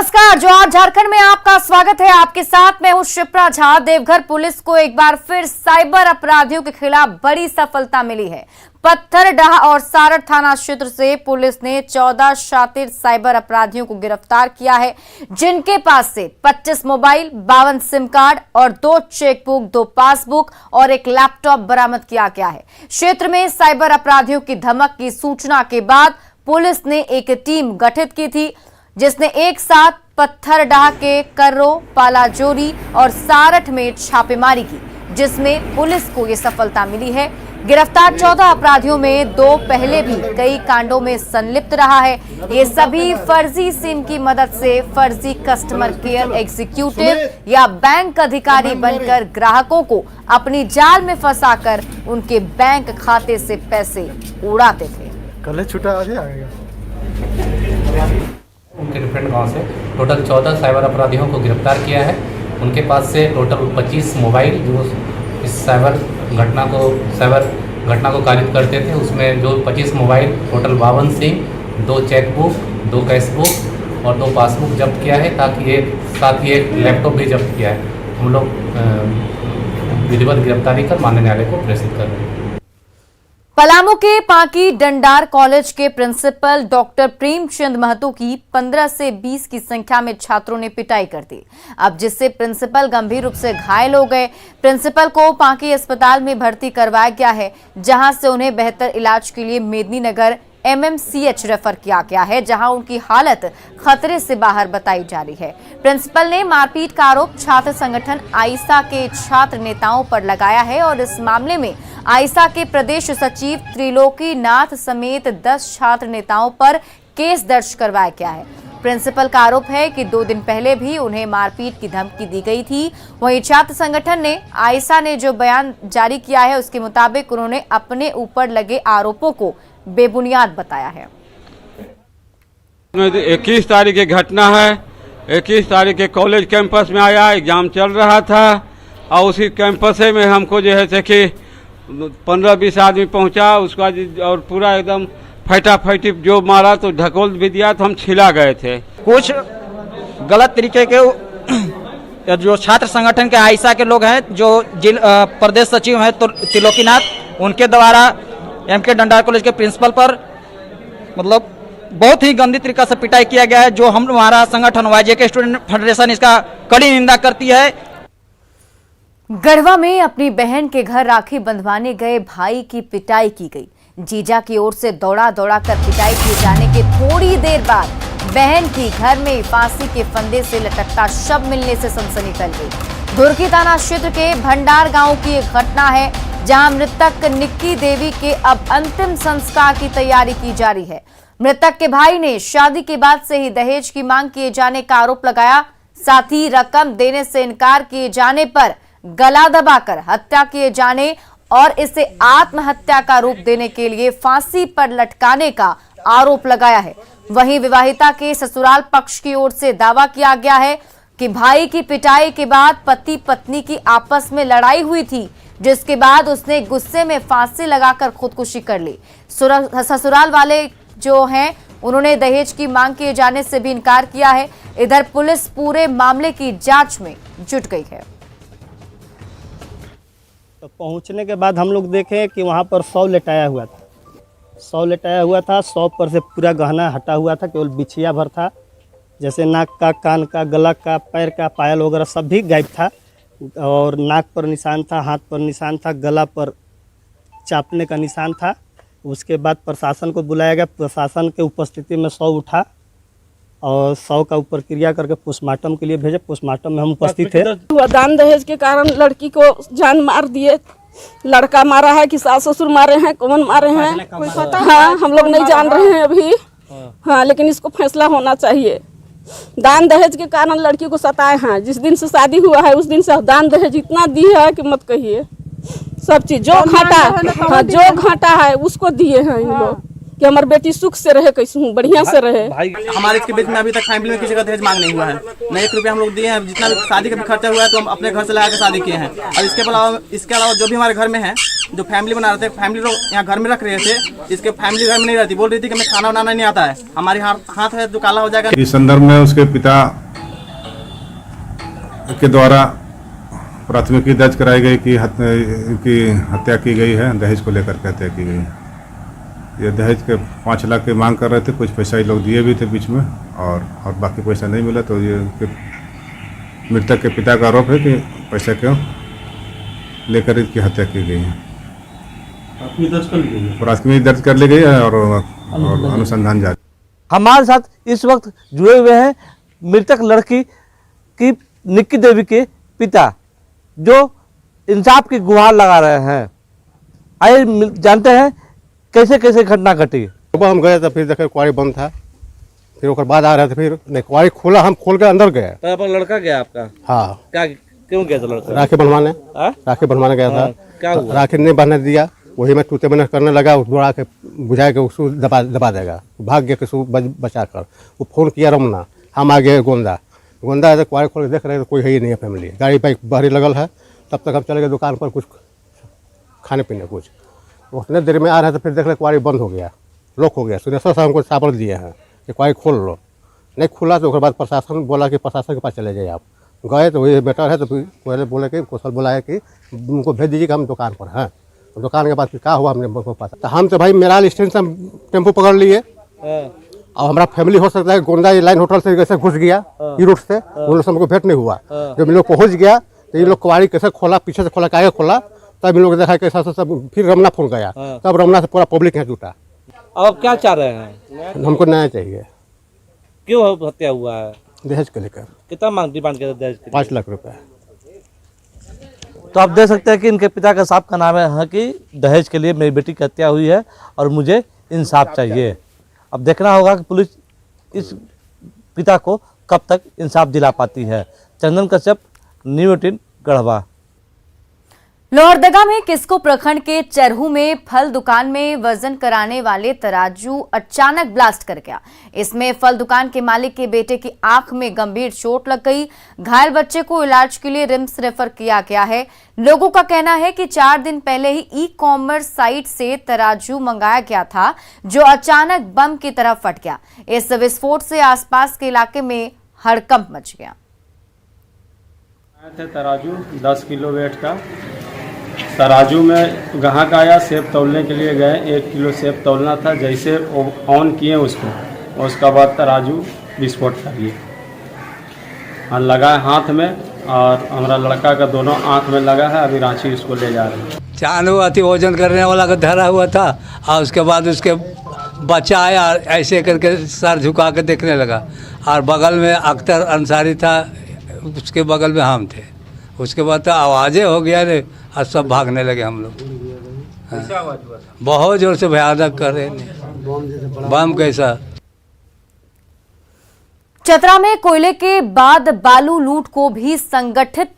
नमस्कार, जवाहर झारखंड में आपका स्वागत है। आपके साथ मैं हूं शिप्रा झा। देवघर पुलिस को एक बार फिर साइबर अपराधियों के खिलाफ बड़ी सफलता मिली है। पत्थरडाह और सारठ थाना क्षेत्र से पुलिस ने 14 शातिर साइबर अपराधियों को गिरफ्तार किया है, जिनके पास से 25 मोबाइल, 52 सिम कार्ड और 2 चेकबुक, 2 पासबुक और एक लैपटॉप बरामद किया गया है। क्षेत्र में साइबर अपराधियों की धमक की सूचना के बाद पुलिस ने एक टीम गठित की थी, जिसने एक साथ पत्थरडाह के कर्रो, पालाजोरी और सारठ में छापेमारी की, जिसमें पुलिस को यह सफलता मिली है। गिरफ्तार 14 अपराधियों में 2 पहले भी कई कांडों में संलिप्त रहा है। ये सभी फर्जी सिम की मदद से फर्जी कस्टमर केयर एग्जीक्यूटिव या बैंक अधिकारी बनकर ग्राहकों को अपनी जाल में फंसाकर उनके बैंक खाते से पैसे उड़ाते थे। कल छुट्टा आ गया उनके डिफरेंट गांव से टोटल 14 साइबर अपराधियों को गिरफ्तार किया है। उनके पास से टोटल 25 मोबाइल जो इस साइबर घटना को कारित करते थे, उसमें जो 25 mobile, total 52 SIM, 2 chequebook, 2 cashbook और 2 पासबुक जब्त किया है। ताकि साथ ही एक लैपटॉप भी जब्त किया है। हम लोग विधिवत गिरफ्तारी कर माननीय न्यायालय को प्रेषित कर रहे हैं। पलामू के पांकी डंडार कॉलेज के प्रिंसिपल डॉक्टर प्रेमचंद महतो की 15 से 20 की संख्या में छात्रों ने पिटाई कर दी, अब जिससे प्रिंसिपल गंभीर रूप से घायल हो गए। प्रिंसिपल को पांकी अस्पताल में भर्ती करवाया गया है, जहां से उन्हें बेहतर इलाज के लिए मेदिनीनगर MMCH रेफर किया गया है, जहां उनकी हालत खतरे से बाहर बताई जा रही है। प्रिंसिपल ने मारपीट का आरोप छात्र संगठन आईसा के छात्र नेताओं पर लगाया है और इस मामले में आईसा के प्रदेश सचिव त्रिलोकी नाथ समेत 10 छात्र नेताओं पर केस दर्ज करवाया गया है। प्रिंसिपल का आरोप है कि 2 दिन पहले भी उन्हें मारपीट की धमकी दी गई थी। वहीं छात्र संगठन ने आईसा ने जो बयान जारी किया है, उसके मुताबिक उन्होंने अपने ऊपर लगे आरोपों को बेबुनियाद बताया है। 21 तारीख की घटना है। 21 तारीख के कॉलेज कैंपस में आया, एग्जाम चल रहा था और उसी कैंपस में हमको जो है कि 15-20 आदमी पहुंचा, उसका और पूरा एकदम फटाफटी जो मारा तो ढकोल भी दिया, तो हम छिला गए थे। कुछ गलत तरीके के जो छात्र संगठन के आईसा के लोग हैं, जो प्रदेश सचिव हैं त्रिलोकीनाथ, उनके द्वारा MK डंडार कॉलेज के प्रिंसिपल पर मतलब बहुत ही गंदी तरीका से पिटाई किया गया है, जो हमारा संगठन YJK स्टूडेंट फेडरेशन इसका कड़ी निंदा करती है। गढ़वा में अपनी बहन के घर राखी बंधवाने गए भाई की पिटाई की गई। जीजा की ओर से दौड़ा कर पिटाई किए जाने के थोड़ी देर बाद बहन की घर में फांसी के फंदे से लटकता शव मिलने से सनसनी फैल गई। धुरकी थाना क्षेत्र के भंडार गांव की एक घटना है, जहां मृतक निक्की देवी के अब अंतिम संस्कार की तैयारी की जा रही है। मृतक के भाई ने शादी के बाद से ही दहेज की मांग किए जाने का आरोप लगाया। साथ ही रकम देने से इनकार किए जाने पर गला दबाकर हत्या किए जाने और इसे आत्महत्या का रूप देने के लिए फांसी पर लटकाने का आरोप लगाया है। वहीं विवाहिता के ससुराल पक्ष की ओर से दावा किया गया है कि भाई की पिटाई के बाद पति पत्नी की आपस में लड़ाई हुई थी, जिसके बाद उसने गुस्से में फांसी लगाकर खुदकुशी कर ली। ससुराल वाले जो हैं, उन्होंने दहेज की मांग किए जाने से भी इनकार किया है। इधर पुलिस पूरे मामले की जांच में जुट गई है। तो पहुंचने के बाद हम लोग देखे कि वहां पर 100 लेटाया हुआ था। 100 लेटाया हुआ था, 100 पर से पूरा गहना हटा हुआ था, केवल बिछिया भर था। जैसे नाक का, कान का, गला का, पैर का, पायल वगैरह सब भी गायब था। और नाक पर निशान था, हाथ पर निशान था, गला पर चापने का निशान था। उसके बाद प्रशासन को बुलाया गया। प्रशासन के उपस्थिति में 100 उठा और 100 का ऊपर क्रिया करके पोस्टमार्टम के लिए भेजे। पोस्टमार्टम में हम उपस्थित थे। दान दहेज के कारण लड़की को जान मार दिए। लड़का मारा है कि सास ससुर मारे हैं, कौन मारे हैं कोई पता? हाँ, हम लोग नहीं जान रहे हैं अभी। हाँ, लेकिन इसको फैसला होना चाहिए। दान दहेज के कारण लड़की को सताए हैं। जिस दिन से शादी हुआ है उस दिन से दान दहेज इतना दी है कि मत कहिए। सब चीज जो घाटा है उसको दिए हैं इन लोग। कि हमारी बेटी सुख से रहे, कैसे बढ़िया से रहे। भाई हमारे इसके बीच में अभी तक फैमिली में किसी का दहेज मांग नहीं हुआ है, न 1 रुपया हम लोग दिए हैं। जितना भी शादी का भी खर्चा हुआ है तो हम अपने घर से लगा के शादी किए हैं। और इसके अलावा जो भी हमारे घर में है, जो फैमिली बना रहे थे, फैमिली लोग यहाँ घर में रख रहे थे, इसके फैमिली घर में नहीं रहती, बोल रही थी कि हमें खाना बनाना नहीं आता है, हमारी हाथ है जो काला हो जाएगा। इस संदर्भ में उसके पिता के द्वारा प्राथमिकी दर्ज कराई गई कि हत्या की गई है, दहेज को लेकर के हत्या की गई है। ये दहेज के 5 लाख की मांग कर रहे थे, कुछ पैसा ये लोग दिए भी थे बीच में, और बाकी पैसा नहीं मिला। तो ये मृतक के पिता का आरोप है कि पैसा क्यों लेकर इसकी हत्या की गई है। प्राथमिकी दर्ज कर ली गई है और अनुसंधान जारी। हमारे साथ इस वक्त जुड़े हुए हैं मृतक लड़की की निक्की देवी के पिता, जो इंसाफ की गुहार लगा रहे हैं। आइए जानते हैं कैसे कैसे घटना घटी। सुबह हम गए तो फिर देखे कुआरी बंद था, फिर उसके बाद आ रहे थे, फिर नहीं कुआरी खोला, हम खोल के अंदर गए। तो आपका लड़का गया आपका? हाँ। क्या क्यों गया था लड़का? राखी बनवाने गया था। क्या हुआ? राखी नहीं बनने दिया, वही में टूटे बने करने लगा, दौड़ा के बुझा के उसको दबा देगा। भाग गया किसी बचा कर। वो फोन किया रमना, हम आ गए गोंदा है, कुआरी खोल के देख रहे तो कोई है ही नहीं है फैमिली। गाड़ी बाइक बाहरी लगल है, तब तक हम चले गए दुकान पर कुछ खाने पीने कुछ। उतने देर में आ रहे थे, फिर देख रहे कुआरी बंद हो गया, लॉक हो गया। सुनेश्वर साहब हमको साबर दिए हैं कि कुआरी खोल लो, नहीं खुला तो उसके बाद प्रशासन बोला कि प्रशासन के पास चले जाइए आप। गए तो वही बेटर है, तो फिर पहले बोले कि कौशल बोला है कि उनको भेज दीजिए कि हम दुकान पर हैं। तो दुकान के बाद फिर क्या हुआ हमने पता। तो हम तो भाई मेराल स्टेशन से टेम्पो पकड़ लिए, और हमारा फैमिली हो सकता है गोंदा लाइन होटल से कैसे घुस गया ई रूट से, उन लोग से हमको भेंट नहीं हुआ। जब इन लोग पहुँच गया तो ये लोग कुआरी कैसे खोला, पीछे से खोला, आगे खोला, तब इन लोग देखा कैसा सब। फिर रमना फोन गया, तब रमना से पूरा पब्लिक यहाँ जुटा। अब क्या चाह रहे हैं? हमको न्याय चाहिए। क्यों हत्या हुआ है? दहेज को लेकर। कितना डिमांड किया दहेज के? 5 लाख रुपए। तो आप देख सकते हैं कि इनके पिता का साफ का नाम है कि दहेज के लिए मेरी बेटी की हत्या हुई है और मुझे इंसाफ चाहिए। अब देखना होगा कि पुलिस इस पिता को कब तक इंसाफ दिला पाती है। चंदन कश्यप, न्यूज़ 18 गढ़वा। लोहरदगा में किस्को प्रखंड के चरहू में फल दुकान में वजन कराने वाले तराजू अचानक ब्लास्ट कर गया। इसमें फल दुकान के मालिक के बेटे की आंख में गंभीर चोट लग गई। घायल बच्चे को इलाज के लिए रिम्स रेफर किया गया है। लोगों का कहना है कि 4 दिन पहले ही ई-कॉमर्स साइट से तराजू मंगाया गया था, जो अचानक बम की तरह फट गया। इस विस्फोट से आसपास के इलाके में हड़कंप मच गया। तराजू 10 किलो वेट का तराजू में ग्राहक आया, सेब तौलने के लिए गए, 1 किलो सेब तौलना था। जैसे ऑन किए उसको, उसका बाद तराजू विस्फोट कर लिए और लगा हाथ में, और हमारा लड़का का दोनों आंख में लगा है। अभी रांची इसको ले जा रहे हैं। चांद हुआ थी, वजन करने वाला का धरा हुआ था, और उसके बाद उसके बच्चा आया, ऐसे करके सर झुका के देखने लगा, और बगल में अख्तर अंसारी था, उसके बगल में हम थे। उसके बाद तो आवाज़ें हो गया रे, और सब भागने लगे हम लोग। बहुत जोर से भयानक कर रहे हैं। बम कैसा। चतरा में कोयले के बाद बालू लूट को भी संगठित